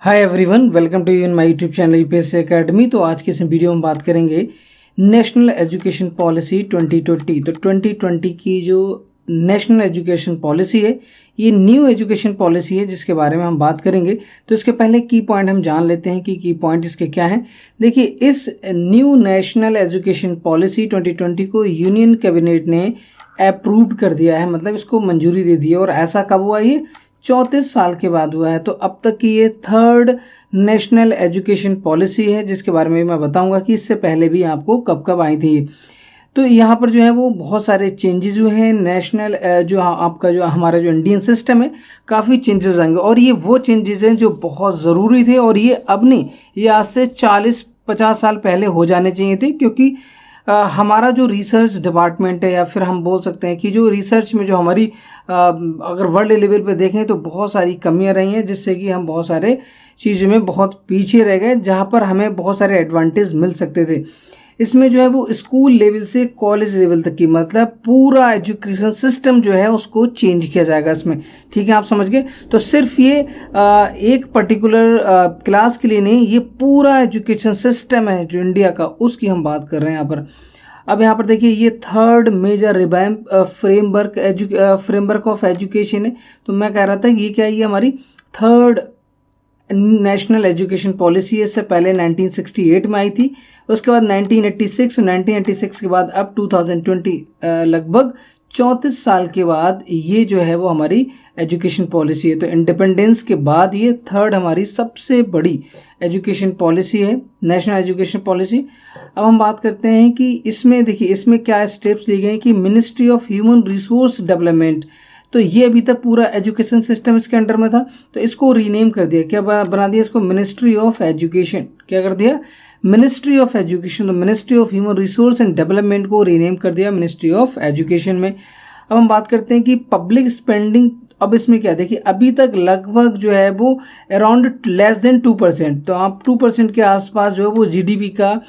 Hi everyone, welcome to you in my YouTube channel UPSC academy. तो आज के इस वीडियो में बात करेंगे नेशनल एजुकेशन पॉलिसी 2020। तो 2020 की जो नेशनल एजुकेशन पॉलिसी है, ये न्यू एजुकेशन पॉलिसी है जिसके बारे में हम बात करेंगे। तो इसके पहले की पॉइंट हम जान लेते हैं कि की पॉइंट इसके क्या हैं। देखिए, इस न्यू नेशनल एजुकेशन पॉलिसी 2020 को यूनियन कैबिनेट ने अप्रूव कर दिया है, मतलब इसको मंजूरी दे दी है। और ऐसा कब हुआ? ये 34 साल के बाद हुआ है। तो अब तक की ये थर्ड नेशनल एजुकेशन पॉलिसी है जिसके बारे में मैं बताऊंगा कि इससे पहले भी आपको कब कब आई थी। तो यहाँ पर जो है वो बहुत सारे चेंजेस हुए हैं। नेशनल जो आपका जो हमारा जो इंडियन सिस्टम है, काफ़ी चेंजेस आएंगे। और ये वो चेंजेस हैं जो बहुत ज़रूरी थे, और ये अब नहीं, ये आज से 40-50 साल पहले हो जाने चाहिए थे। क्योंकि हमारा जो रिसर्च डिपार्टमेंट है, या फिर हम बोल सकते हैं कि जो रिसर्च में जो हमारी अगर वर्ल्ड लेवल पे देखें तो बहुत सारी कमियां रही हैं, जिससे कि हम बहुत सारे चीज़ों में बहुत पीछे रह गए, जहां पर हमें बहुत सारे एडवांटेज मिल सकते थे। इसमें जो है वो स्कूल लेवल से कॉलेज लेवल तक की, मतलब पूरा एजुकेशन सिस्टम जो है उसको चेंज किया जाएगा इसमें। ठीक है, आप समझ गए। तो सिर्फ ये एक पर्टिकुलर क्लास के लिए नहीं, ये पूरा एजुकेशन सिस्टम है जो इंडिया का, उसकी हम बात कर रहे हैं यहाँ पर। अब यहाँ पर देखिए, ये third major revamp framework of education है। तो मैं कह रहा था ये क्या है, ये हमारी थर्ड नेशनल एजुकेशन पॉलिसी है। इससे पहले 1968 में आई थी, उसके बाद 1986, 1986 के बाद अब 2020, लगभग 34 साल के बाद ये जो है वो हमारी एजुकेशन पॉलिसी है। तो इंडिपेंडेंस के बाद ये थर्ड हमारी सबसे बड़ी एजुकेशन पॉलिसी है, नेशनल एजुकेशन पॉलिसी। अब हम बात करते हैं कि इसमें देखिए, इसमें क्या स्टेप्स लिए गए कि ministry of human resource development, तो ये अभी तक पूरा एजुकेशन सिस्टम इसके अंडर में था, तो इसको रीनेम कर दिया। क्या बना दिया इसको? Ministry of education. क्या कर दिया? Ministry of education. तो ministry of human resource and development को रीनेम कर दिया मिनिस्ट्री ऑफ एजुकेशन में। अब हम बात करते हैं कि पब्लिक स्पेंडिंग। अब इसमें क्या, देखिए अभी तक लगभग जो है वो अराउंड लेस देन 2%, तो आप 2% के आसपास जो है वो जीडीपी का,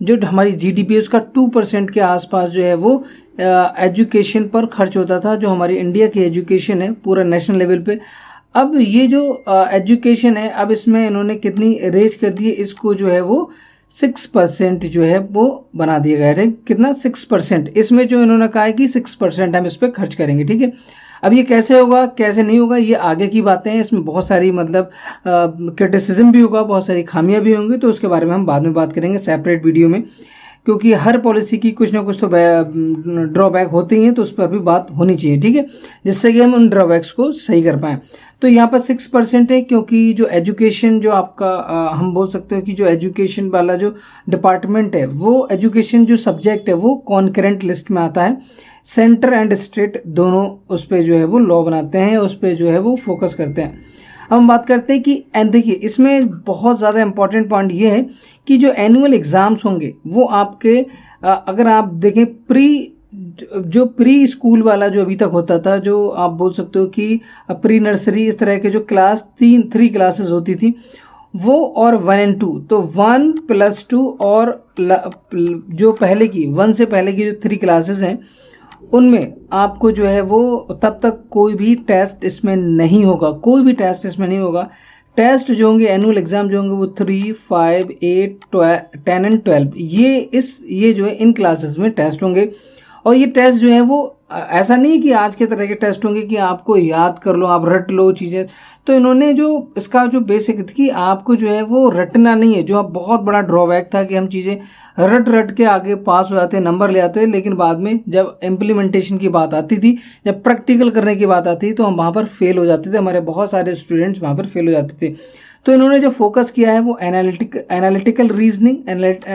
जो हमारी जीडीपी है उसका 2% के आसपास जो है वो एजुकेशन पर खर्च होता था, जो हमारी इंडिया की एजुकेशन है पूरा नेशनल लेवल पे। अब ये जो एजुकेशन है, अब इसमें इन्होंने कितनी रेज कर दी है, इसको जो है वो 6% जो है वो बना दिया गया है। कितना? 6%। इसमें जो इन्होंने कहा है कि 6% हम इस पर खर्च करेंगे। ठीक है, अब ये कैसे होगा कैसे नहीं होगा, ये आगे की बातें हैं। इसमें बहुत सारी मतलब क्रिटिसिज्म भी होगा, बहुत सारी खामियां भी होंगी, तो उसके बारे में हम बाद में बात करेंगे सेपरेट वीडियो में। क्योंकि हर पॉलिसी की कुछ ना कुछ तो ड्रॉबैक होते ही हैं, तो उस पर भी बात होनी चाहिए। ठीक है, जिससे कि हम उन ड्रॉबैक्स को सही कर पाएं। तो यहाँ पर 6% है, क्योंकि जो एजुकेशन जो आपका हम बोल सकते हो कि जो एजुकेशन वाला जो डिपार्टमेंट है, वो एजुकेशन जो सब्जेक्ट है वो कॉन्करेंट लिस्ट में आता है। सेंटर एंड स्टेट दोनों उस पर जो है वो लॉ बनाते हैं, उस पर जो है वो फोकस करते हैं। अब हम बात करते हैं कि देखिए इसमें बहुत ज़्यादा इंपॉर्टेंट पॉइंट ये है कि जो एनुअल एग्जाम्स होंगे वो आपके अगर आप देखें जो प्री स्कूल वाला जो अभी तक होता था, जो आप बोल सकते हो कि प्री नर्सरी, इस तरह के जो क्लास 3 क्लासेस होती थी वो, और 1 और 2, तो 1+2 और जो पहले की 1 से पहले की जो 3 क्लासेस हैं उनमें आपको जो है वो तब तक कोई भी टेस्ट इसमें नहीं होगा, कोई भी टेस्ट इसमें नहीं होगा। टेस्ट जो होंगे, एनुअल एग्जाम जो होंगे वो 3, 5, 8, 10 एंड 12, ये जो है इन क्लासेस में टेस्ट होंगे। और ये टेस्ट जो है वो ऐसा नहीं है कि आज के तरह के टेस्ट होंगे कि आपको याद कर लो, आप रट लो चीज़ें। तो इन्होंने जो इसका जो बेसिक थी कि आपको जो है वो रटना नहीं है, जो अब बहुत बड़ा ड्रॉबैक था कि हम चीज़ें रट के आगे पास हो जाते, नंबर ले आते, लेकिन बाद में जब इम्प्लीमेंटेशन की बात आती थी, जब प्रैक्टिकल करने की बात आती थी, तो हम वहाँ पर फेल हो जाते थे, हमारे बहुत सारे स्टूडेंट्स वहाँ पर फेल हो जाते थे। तो इन्होंने जो फोकस किया है वो एनालिटिकल रीजनिंग,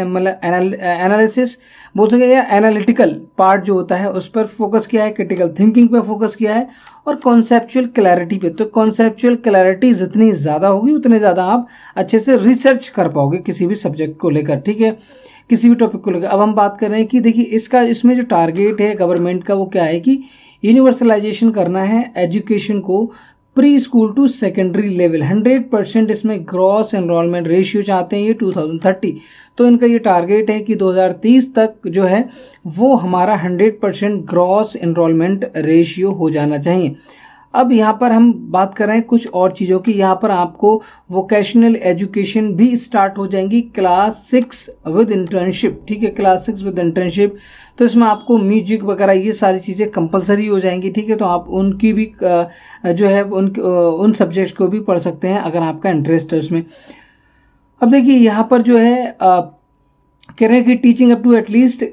मतलब एनालिसिस बोल सके, या एनालिटिकल पार्ट जो होता है उस पर फोकस किया है, क्रिटिकल थिंकिंग पे फोकस किया है, और कॉन्सेप्चुअल क्लैरिटी पे। तो कॉन्सेप्चुअल क्लैरिटी जितनी ज़्यादा होगी उतने ज़्यादा आप अच्छे से रिसर्च कर पाओगे किसी भी सब्जेक्ट को लेकर। ठीक है, किसी भी टॉपिक को लेकर। अब हम बात कर रहे हैं कि देखिए इसमें जो टारगेट है गवर्नमेंट का वो क्या है कि यूनिवर्सलाइजेशन करना है एजुकेशन को pre school to secondary level. 100% इसमें ग्रॉस एनरोलमेंट रेशियो चाहते हैं ये 2030। तो इनका ये टारगेट है कि 2030 तक जो है वो हमारा 100% ग्रॉस एनरोलमेंट रेशियो हो जाना चाहिए। अब यहाँ पर हम बात कर रहे हैं कुछ और चीज़ों की। यहाँ पर आपको वोकेशनल एजुकेशन भी स्टार्ट हो जाएंगी क्लास 6 विद इंटर्नशिप, ठीक है, क्लास 6 विद इंटर्नशिप। तो इसमें आपको म्यूजिक वगैरह ये सारी चीज़ें कंपलसरी हो जाएंगी, ठीक है। तो आप उनकी भी जो है उन सब्जेक्ट को भी पढ़ सकते हैं अगर आपका इंटरेस्ट है उसमें। अब देखिए यहाँ पर जो है कह रहे हैं कि teaching up to at least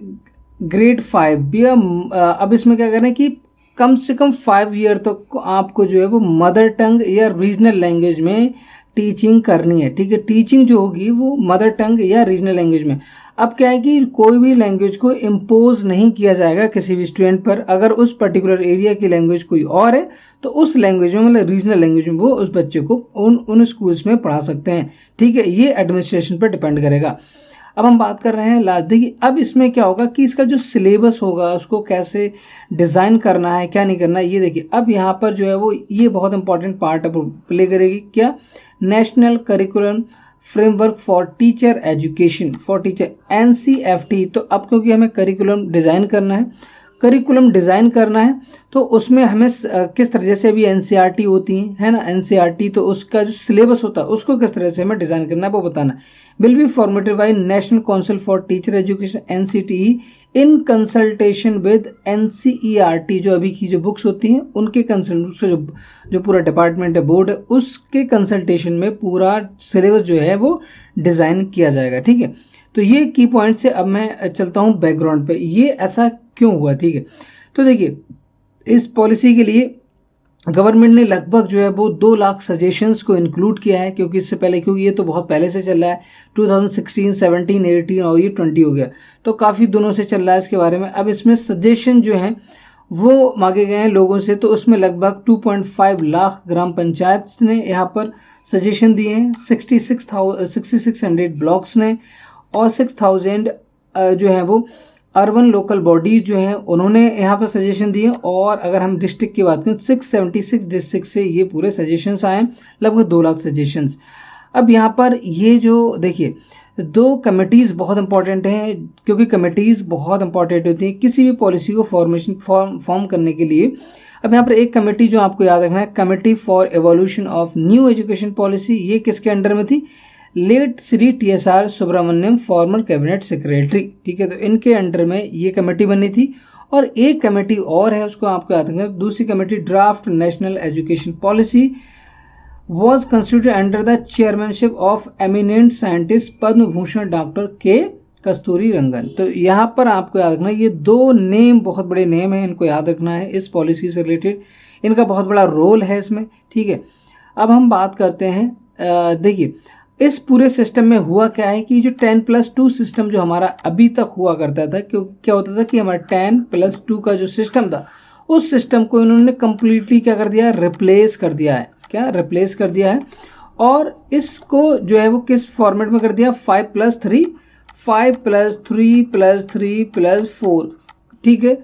grade 5 भी। अब इसमें क्या कह रहे हैं कि कम से कम 5 ईयर तक तो आपको जो है वो मदर टंग या रीजनल लैंग्वेज में टीचिंग करनी है, ठीक है। टीचिंग जो होगी वो मदर टंग या रीजनल लैंग्वेज में। अब क्या है कि कोई भी लैंग्वेज को इम्पोज नहीं किया जाएगा किसी भी स्टूडेंट पर। अगर उस पर्टिकुलर एरिया की लैंग्वेज कोई और है तो उस लैंग्वेज में, मतलब रीजनल लैंग्वेज में, वो उस बच्चे को उन स्कूल्स में पढ़ा सकते हैं, ठीक है। ये एडमिनिस्ट्रेशन पर डिपेंड करेगा। अब हम बात कर रहे हैं लास्ट। देखिए अब इसमें क्या होगा कि इसका जो सिलेबस होगा उसको कैसे डिज़ाइन करना है, क्या नहीं करना है, ये देखिए। अब यहाँ पर जो है वो ये बहुत इंपॉर्टेंट पार्ट अब प्ले करेगी, क्या, national curriculum framework for teacher education for teacher, NCFT। तो अब क्योंकि हमें करिकुलम डिज़ाइन करना है तो उसमें हमें किस तरह से अभी NCERT होती है ना, NCERT, तो उसका जो सिलेबस होता है उसको किस तरह से हमें डिज़ाइन करना है वो बताना। Will be formatted by national council for teacher education NCTE in consultation with NCERT। जो अभी की जो बुक्स होती हैं उनके कंसल्ट जो पूरा डिपार्टमेंट है, बोर्ड है, उसके कंसल्टेशन में पूरा सिलेबस जो है वो डिज़ाइन किया जाएगा, ठीक है। तो ये की पॉइंट से अब मैं चलता हूँ बैकग्राउंड पे, ये ऐसा क्यों हुआ, ठीक है। तो देखिए इस पॉलिसी के लिए गवर्नमेंट ने लगभग जो है वो 2 लाख सजेशंस को इंक्लूड किया है, क्योंकि इससे पहले, क्योंकि ये तो बहुत पहले से चल रहा है, 2016, 17, 18 और ये 20 हो गया, तो काफ़ी दिनों से चल रहा है इसके बारे में। अब इसमें सजेशन जो हैं वो मांगे गए हैं लोगों से, तो उसमें लगभग 2.5 लाख ग्राम पंचायत ने यहाँ पर सजेशन दिए हैं, 6600 ब्लॉक्स ने, और 6000 जो है वो अर्बन लोकल बॉडीज जो हैं उन्होंने यहाँ पर सजेशन दिए। और अगर हम डिस्ट्रिक्ट की बात करें तो 676 डिस्ट्रिक्ट से ये पूरे सजेशंस आए, लगभग 2 लाख सजेशंस। अब यहाँ पर ये जो देखिए 2 कमेटीज़ बहुत इंपॉर्टेंट हैं, क्योंकि कमेटीज़ बहुत इंपॉर्टेंट होती हैं किसी भी पॉलिसी को फॉर्म करने के लिए। अब यहाँ पर एक कमेटी जो आपको याद रखना है, committee for evolution of new education policy, ये किसके अंडर में थी, लेट Shri TSR Subramanian, former cabinet secretary, ठीक है। तो इनके अंडर में ये कमेटी बनी थी। और एक कमेटी और है, उसको आपको याद रखना है, दूसरी committee draft national education policy was constituted under the chairmanship of eminent scientist Padma Bhushan doctor के कस्तूरी रंगन। तो यहाँ पर आपको याद रखना, ये 2 नेम बहुत बड़े नेम हैं, इनको याद रखना है इस पॉलिसी से रिलेटेड, इनका बहुत बड़ा रोल है इसमें, ठीक है। अब हम बात करते हैं, देखिए इस पूरे सिस्टम में हुआ क्या है कि जो 10+2 सिस्टम जो हमारा अभी तक हुआ करता था, क्यों क्या होता था कि हमारा 10+2 का जो सिस्टम था उस सिस्टम को इन्होंने कम्प्लीटली क्या कर दिया है, रिप्लेस कर दिया है, क्या रिप्लेस कर दिया है। और इसको जो है वो किस फॉर्मेट में कर दिया, 5+3 5+3+3+4, ठीक है।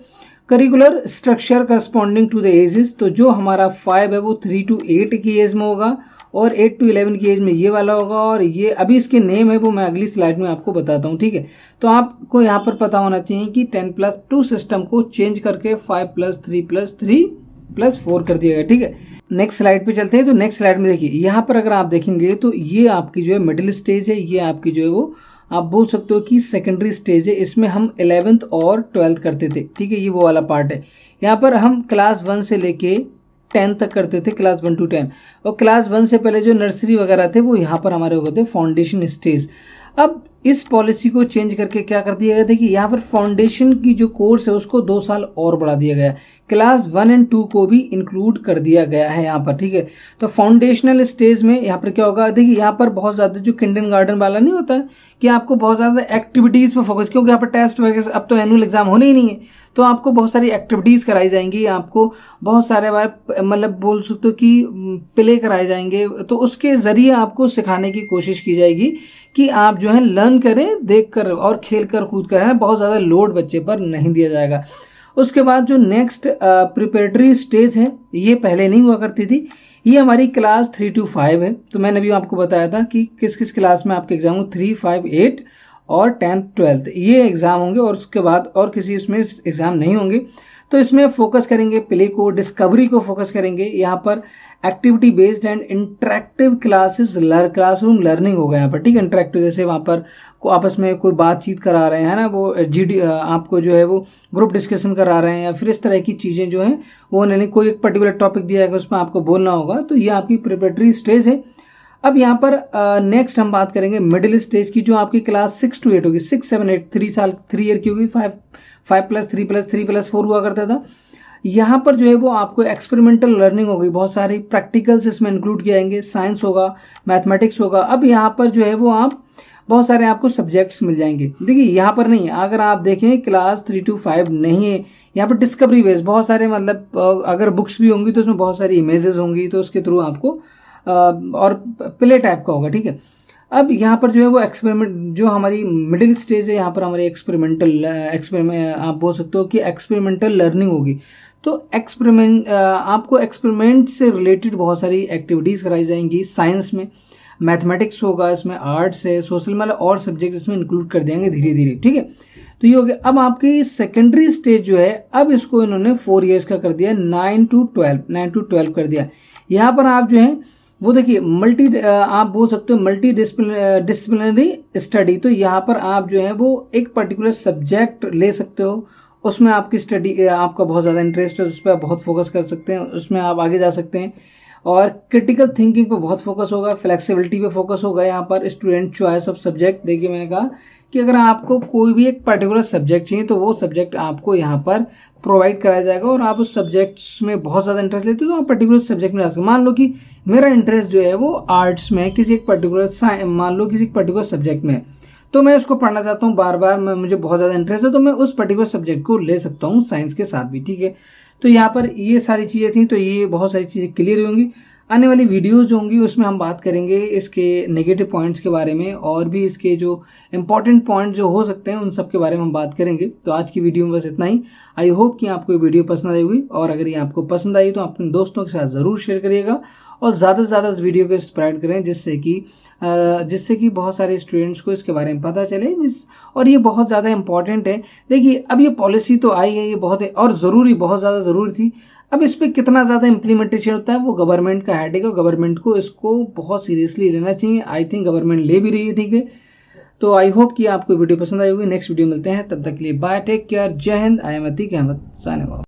Curricular structure corresponding to the ages, तो जो हमारा 5 है वो 3 to 8 की एज में होगा और 8 to 11 की एज में ये वाला होगा। और ये अभी इसके नेम है वो मैं अगली स्लाइड में आपको बताता हूँ, ठीक है। तो आपको यहाँ पर पता होना चाहिए कि 10+2 सिस्टम को चेंज करके 5+3+3+4 कर दिया गया, ठीक है। नेक्स्ट स्लाइड पे चलते हैं। तो नेक्स्ट स्लाइड में देखिए, यहाँ पर अगर आप देखेंगे तो ये आपकी जो है मिडिल स्टेज है, ये आपकी जो है वो आप बोल सकते हो कि सेकेंडरी स्टेज है। इसमें हम 11th और 12th करते थे, ठीक है, ये वो वाला पार्ट है। यहाँ पर हम क्लास 1 से लेके 10 तक करते थे, क्लास 1 to 10। और क्लास 1 से पहले जो नर्सरी वगैरह थे वो यहाँ पर हमारे हो गए थे फाउंडेशन स्टेज। अब इस पॉलिसी को चेंज करके क्या कर दिया गया, देखिए यहाँ पर फाउंडेशन की जो कोर्स है उसको 2 साल और बढ़ा दिया गया, क्लास 1 और 2 को भी इंक्लूड कर दिया गया है यहाँ पर, ठीक है। तो फाउंडेशनल स्टेज में यहाँ पर क्या होगा, देखिए यहाँ पर बहुत ज़्यादा जो किंडरगार्टन वाला नहीं होता है कि आपको बहुत ज़्यादा एक्टिविटीज़ पर फोकस, क्योंकि यहाँ पर टेस्ट वगैरह अब तो एनुअल एग्जाम होने ही नहीं है, तो आपको बहुत सारी एक्टिविटीज़ कराई जाएंगी, आपको बहुत सारे बार मतलब बोल सकते हो कि प्ले कराए जाएंगे, तो उसके ज़रिए आपको सिखाने की कोशिश की जाएगी कि आप जो है लर्न करें देख कर और खेल कर कूद कर, है बहुत ज़्यादा लोड बच्चे पर नहीं दिया जाएगा। उसके बाद जो नेक्स्ट प्रिपरेटरी स्टेज है, ये पहले नहीं हुआ करती थी, ये हमारी क्लास 3 to 5 है। तो मैंने अभी आपको बताया था कि किस किस क्लास में आपके एग्जाम हो, 3, 5, 8 और 10th 12th ये एग्ज़ाम होंगे, और उसके बाद और किसी उसमें एग्ज़ाम नहीं होंगे। तो इसमें फोकस करेंगे प्ले को, डिस्कवरी को फोकस करेंगे। यहाँ पर activity based and interactive classes classroom learning होगा यहाँ पर, ठीक है। इंटरेक्टिव जैसे वहाँ पर को आपस में कोई बातचीत करा रहे हैं ना, वो आपको जो है वो ग्रुप डिस्कशन करा रहे हैं, या फिर इस तरह की चीज़ें जो हैं वो नहीं, कोई एक पर्टिकुलर टॉपिक दिया है उसमें आपको बोलना होगा, तो ये आपकी प्रिपरेटरी स्टेज है। अब यहाँ पर नेक्स्ट हम बात करेंगे मिडिल स्टेज की, जो आपकी क्लास 6 to 8 होगी, 6, 7, 8, 3 ईयर की होगी, 5+3+3+4 हुआ करता था। यहाँ पर जो है वो आपको एक्सपेरिमेंटल लर्निंग होगी, बहुत सारी प्रैक्टिकल्स इसमें इंक्लूड किए जाएंगे, साइंस होगा, मैथमेटिक्स होगा। अब यहाँ पर जो है वो आप बहुत सारे आपको सब्जेक्ट्स मिल जाएंगे। देखिए यहाँ पर नहीं, अगर आप देखें क्लास 3 to 5 नहीं है, यहाँ पर डिस्कवरी बेस्ड बहुत सारे, मतलब अगर बुक्स भी होंगी तो उसमें बहुत सारी इमेजेस होंगी, तो उसके थ्रू आपको और प्ले टाइप का होगा, ठीक है। अब यहाँ पर जो है वो एक्सपेरिमेंट, जो हमारी मिडिल स्टेज है, यहाँ पर हमारी एक्सपेरिमेंट आप बोल सकते हो कि एक्सपेरिमेंटल लर्निंग होगी। तो आपको एक्सपेरिमेंट से रिलेटेड बहुत सारी एक्टिविटीज़ कराई जाएंगी। साइंस में मैथमेटिक्स होगा, इसमें आर्ट्स है, सोशल, मतलब और सब्जेक्ट इसमें इंक्लूड कर देंगे धीरे धीरे, ठीक है। तो ये हो गया। अब आपकी सेकेंडरी स्टेज जो है, अब इसको इन्होंने 4 ईयर्स का कर दिया, 9 to 12 कर दिया। यहाँ पर आप जो है वो देखिए आप बोल सकते हो मल्टी डिसिप्लिनरी स्टडी। तो यहाँ पर आप जो है वो एक पर्टिकुलर सब्जेक्ट ले सकते हो, उसमें आपकी स्टडी, आपका बहुत ज़्यादा इंटरेस्ट है, उस पर बहुत फोकस कर सकते हैं, उसमें आप आगे जा सकते हैं। और क्रिटिकल थिंकिंग पे बहुत फोकस होगा, फ्लेक्सिबिलिटी पे फोकस होगा। यहाँ पर स्टूडेंट चॉइस ऑफ सब्जेक्ट, देखिए मैंने कहा कि अगर आपको कोई भी एक पर्टिकुलर सब्जेक्ट चाहिए तो वो सब्जेक्ट आपको यहाँ पर प्रोवाइड कराया जाएगा, और आप उस सब्जेक्ट्स में बहुत ज़्यादा इंटरेस्ट लेते हो तो आप पर्टिकुलर सब्जेक्ट में जा सकते। मान लो कि मेरा इंटरेस्ट जो है वो आर्ट्स में, किसी एक पर्टिकुलर मान लो किसी पर्टिकुलर सब्जेक्ट में, तो मैं उसको पढ़ना चाहता हूँ बार बार, मुझे बहुत ज़्यादा इंटरेस्ट है, तो मैं उस पर्टिकुलर सब्जेक्ट को ले सकता हूँ साइंस के साथ भी, ठीक है। तो यहाँ पर ये सारी चीज़ें थी, तो ये बहुत सारी चीज़ें क्लियर होंगी। आने वाली वीडियोस जो होंगी उसमें हम बात करेंगे इसके नेगेटिव पॉइंट्स के बारे में, और भी इसके जो इंपॉर्टेंट पॉइंट्स जो हो सकते हैं उन सब के बारे में हम बात करेंगे। तो आज की वीडियो में बस इतना ही। आई होप कि आपको ये वीडियो पसंद आई होगी, और अगर ये आपको पसंद आई तो अपने दोस्तों के साथ ज़रूर शेयर करिएगा, और ज़्यादा से ज़्यादा इस वीडियो को स्प्रेड करें, जिससे कि बहुत सारे स्टूडेंट्स को इसके बारे में पता चले, और ये बहुत ज़्यादा इंपॉर्टेंट है। देखिए अब ये पॉलिसी तो आई है, ये बहुत है और ज़रूरी, बहुत ज़्यादा ज़रूरी थी। अब इस पर कितना ज़्यादा इम्प्लीमेंटेशन होता है वो गवर्नमेंट का हेडेक है, गवर्नमेंट को इसको बहुत सीरियसली लेना चाहिए। आई थिंक गवर्नमेंट ले भी रही है, ठीक है। तो आई होप कि आपको वीडियो पसंद आई होगी। नेक्स्ट वीडियो मिलते हैं, तब तक के लिए bye, take care, Jai Hind. I am Atiq Ahmed, signing of.